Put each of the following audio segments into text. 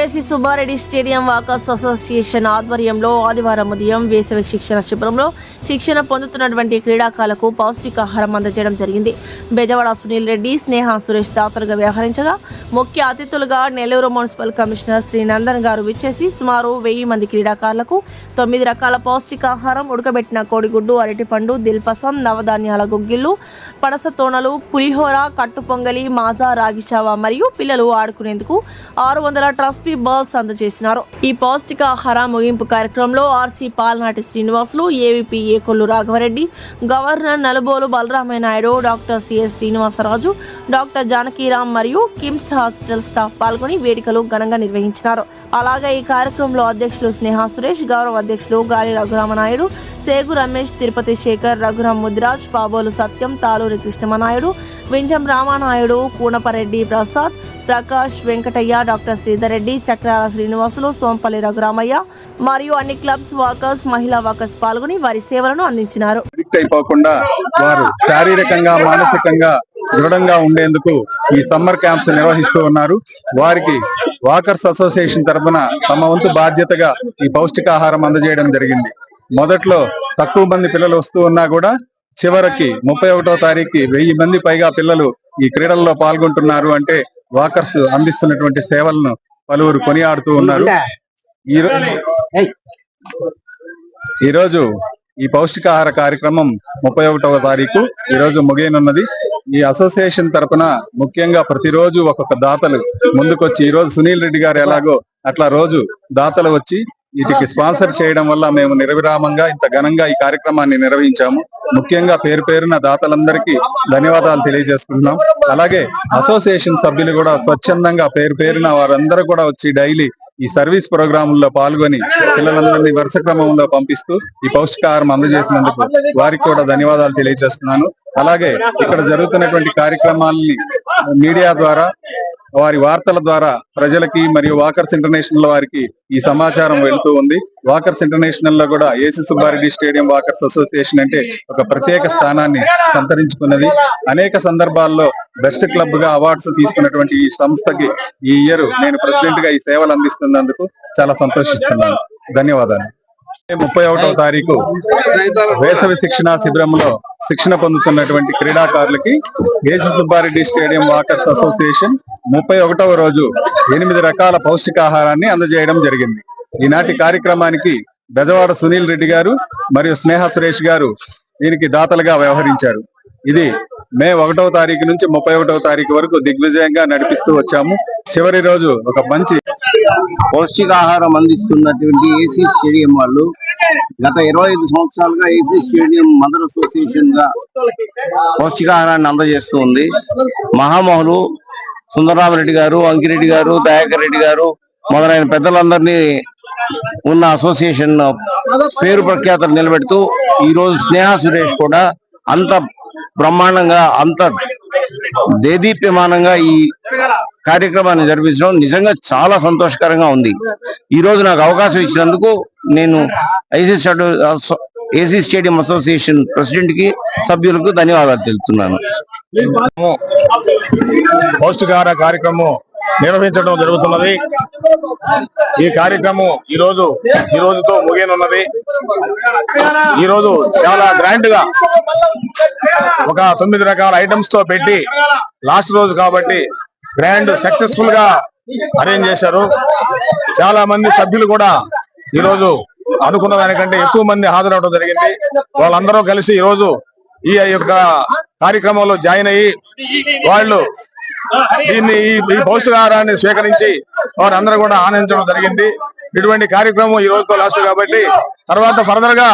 AC Subbareddy stadium walkers association ఆధ్వర్యంలో ఆదివారం ఉదయం వేసవి శిక్షణ శిబిరంలో శిక్షణ పొందుతున్నటువంటి క్రీడాకారులకు పౌష్టికాహారం అందజేయడం జరిగింది. బెజవాడ సునీల్ రెడ్డి, స్నేహ సురేష్ దాతలుగా వ్యవహరించగా ముఖ్య అతిథులుగా నెల్లూరు మున్సిపల్ కమిషనర్ శ్రీ నందన్ గారు విచ్చేసి సుమారు 1000 మంది క్రీడాకారులకు 9 రకాల పౌష్టికాహారం, ఉడకబెట్టిన కోడిగుడ్డు, అరటిపండు, దిల్పసం, నవధాన్యాల గుగ్గిళ్ళు, పనస తోనలు, పులిహోర, కట్టు పొంగలి, మాజా, రాగి చావా మరియు పిల్లలు ఆడుకునేందుకు 600 ట్రస్పీ బాల్స్ అందజేసినారు. ఈ పౌష్టికాహార ముగింపు కార్యక్రమంలో RC Palnati Srinivasulu, AVP Ekollu Raghavareddy, governor Nalubolu Balaramayya Naidu, doctor CS Srinivasaraju, doctor Janakiram మరియు కిమ్స్ హాస్పిటల్ స్టాఫ్ పాల్గొని వేడుకలు ఘనంగా నిర్వహించినారు. అలాగే ఈ కార్యక్రమంలో అధ్యక్షులు స్నేహ సురేష్, గౌరవ అధ్యక్షులు గాలి రఘురామనాయుడు, సేగు రమేష్, తిరుపతి శేఖర్, రఘురామ్ ముదిరాజ్, పాబోలు సత్యం, తాలూరి కృష్ణమనాయుడు, వింజం రామానాయుడు, కూనపరెడ్డి ప్రసాద్, ప్రకాష్, వెంకటయ్య, డాక్టర్ శ్రీధర్ రెడ్డి, చక్రాల శ్రీనివాసులు, సోంపల్లి రఘురామయ్య మరియు అన్ని క్లబ్స్ వాకర్స్, మహిళా వాకర్స్ పాల్గొని వారి సేవలను అందించినారు. అయిపోకుండా వారు శారీరకంగా, మానసికంగా దృఢంగా ఉండేందుకు ఈ సమ్మర్ క్యాంప్స్ నిర్వహిస్తూ ఉన్నారు. వారికి వాకర్స్ అసోసియేషన్ తరఫున తమ వంతు బాధ్యతగా ఈ పౌష్టికాహారం అందజేయడం జరిగింది. మొదట్లో తక్కువ మంది పిల్లలు వస్తూ ఉన్నా కూడా చివరికి 31వ తారీఖుకి 1000 మంది పైగా పిల్లలు ఈ క్రీడల్లో పాల్గొంటున్నారు అంటే వాకర్స్ అందిస్తున్నటువంటి సేవలను పలువురు కొనియాడుతూ ఉన్నారు. ఈరోజు ఈ పౌష్టికాహార కార్యక్రమం 31వ తారీఖు ఈరోజు ముగియనున్నది. ఈ అసోసియేషన్ తరఫున ముఖ్యంగా ప్రతిరోజు ఒక్కొక్క దాతలు ముందుకొచ్చి, ఈ రోజు సునీల్ రెడ్డి గారు ఎలాగో అట్లా రోజు దాతలు వచ్చి వీటికి స్పాన్సర్ చేయడం వల్ల మేము నిర్విరామంగా ఇంత ఘనంగా ఈ కార్యక్రమాన్ని నిర్వహించాము. ముఖ్యంగా పేరు పేరున దాతలందరికీ ధన్యవాదాలు తెలియజేసుకుంటున్నాం. అలాగే అసోసియేషన్ సభ్యులు కూడా స్వచ్ఛందంగా పేరు పేరున వారందరూ కూడా వచ్చి డైలీ ఈ సర్వీస్ ప్రోగ్రాముల్లో పాల్గొని పిల్లలందరినీ వరుస క్రమంలో పంపిస్తూ ఈ పౌష్టికాహారం అందజేసినందుకు వారికి కూడా ధన్యవాదాలు తెలియజేస్తున్నాను. అలాగే ఇక్కడ జరుగుతున్నటువంటి కార్యక్రమాలని మీడియా ద్వారా, వారి వార్తల ద్వారా ప్రజలకి మరియు వాకర్స్ ఇంటర్నేషనల్ వారికి ఈ సమాచారం వెళ్తూ ఉంది. వాకర్స్ ఇంటర్నేషనల్ లో కూడా AC Subbareddy stadium walkers association అంటే ఒక ప్రత్యేక స్థానాన్ని సంతరించుకున్నది. అనేక సందర్భాల్లో బెస్ట్ క్లబ్ గా అవార్డ్స్ తీసుకున్నటువంటి ఈ సంస్థకి ఈ ఇయర్ నేను ప్రెసిడెంట్ గా ఈ సేవలు అందిస్తున్నందుకు చాలా సంతోషిస్తున్నాను. ధన్యవాదాలు. 31వ తారీఖు వేసవి శిక్షణ శిబిరంలో శిక్షణ పొందుతున్నటువంటి క్రీడాకారులకి AC Subbareddy stadium walkers association 31వ రోజు 8 రకాల పౌష్టికాహారాన్ని అందజేయడం జరిగింది. ఈనాటి కార్యక్రమానికి బెజవాడ సునీల్ రెడ్డి గారు మరియు స్నేహ సురేష్ గారు దీనికి దాతలుగా వ్యవహరించారు. ఇది మే 1వ తారీఖు నుంచి 31వ తారీఖు వరకు దిగ్విజయంగా నడిపిస్తూ వచ్చాము. చివరి రోజు ఒక మంచి పౌష్టికాహారం అందిస్తున్నటువంటి ఏసీ స్టేడియం వాళ్ళు గత 25 సంవత్సరాలుగా ఏసీ స్టేడియం మదర్ అసోసియేషన్ గా పౌష్టికాహారాన్ని అందజేస్తూ ఉంది. మహామహులు సుందరరామరెడ్డి గారు, అంకిరెడ్డి గారు, దయాకర్ రెడ్డి గారు మొదలైన పెద్దలందరినీ ఉన్న అసోసియేషన్ పేరు ప్రఖ్యాతలు నిలబెడుతూ ఈ రోజు స్నేహ సురేష్ కూడా అంత బ్రహ్మాండంగా, అంత దేదీప్యమానంగా ఈ కార్యక్రమాన్ని జరిపించడం నిజంగా చాలా సంతోషకరంగా ఉంది. ఈ రోజు నాకు అవకాశం ఇచ్చినందుకు నేను ఏసీ స్టేడియం అసోసియేషన్ ప్రెసిడెంట్ కి, సభ్యులకు ధన్యవాదాలు తెలుపుతున్నాను. పౌష్టికాహార కార్యక్రమం నిర్వహించడం జరుగుతున్నది. ఈ కార్యక్రమం ఈ రోజుతో ముగియనున్నది. ఈ రోజు చాలా గ్రాండ్ గా ఒక 9 రకాల ఐటమ్స్ తో పెట్టి లాస్ట్ రోజు కాబట్టి గ్రాండ్ సక్సెస్ఫుల్ గా అరేంజ్ చేశారు. చాలా మంది సభ్యులు కూడా ఈ రోజు అనుకున్న దానికంటే ఎక్కువ మంది హాజరవడం జరిగింది. వాళ్ళందరూ కలిసి ఈ రోజు ఈ యొక్క కార్యక్రమంలో జాయిన్ అయ్యి వాళ్ళు దీన్ని ఈ పౌష్టికాహారాన్ని స్వీకరించి వారందరూ కూడా ఆనందించడం జరిగింది. ఇటువంటి కార్యక్రమం ఈ రోజుతో లాస్ట్ కాబట్టి తర్వాత ఫర్దర్ గా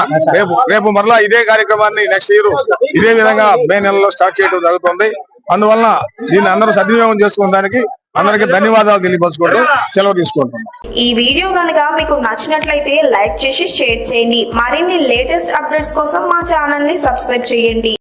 రేపు మరలా ఇదే కార్యక్రమాన్ని నెక్స్ట్ ఇయర్ ఇదే విధంగా మే నెలలో స్టార్ట్ చేయడం జరుగుతుంది. అందువలన దీన్ని అందరూ సద్వినియోగం చేసుకోవడానికి అందరికీ ధన్యవాదాలు తెలియపరచుకుంటూ సెలవు తీసుకుంటున్నాం. ఈ వీడియో కనుక మీకు నచ్చినట్లయితే లైక్ చేసి షేర్ చేయండి. మరిన్ని లేటెస్ట్ అప్డేట్స్ కోసం మా ఛానల్ ని సబ్స్క్రైబ్ చేయండి.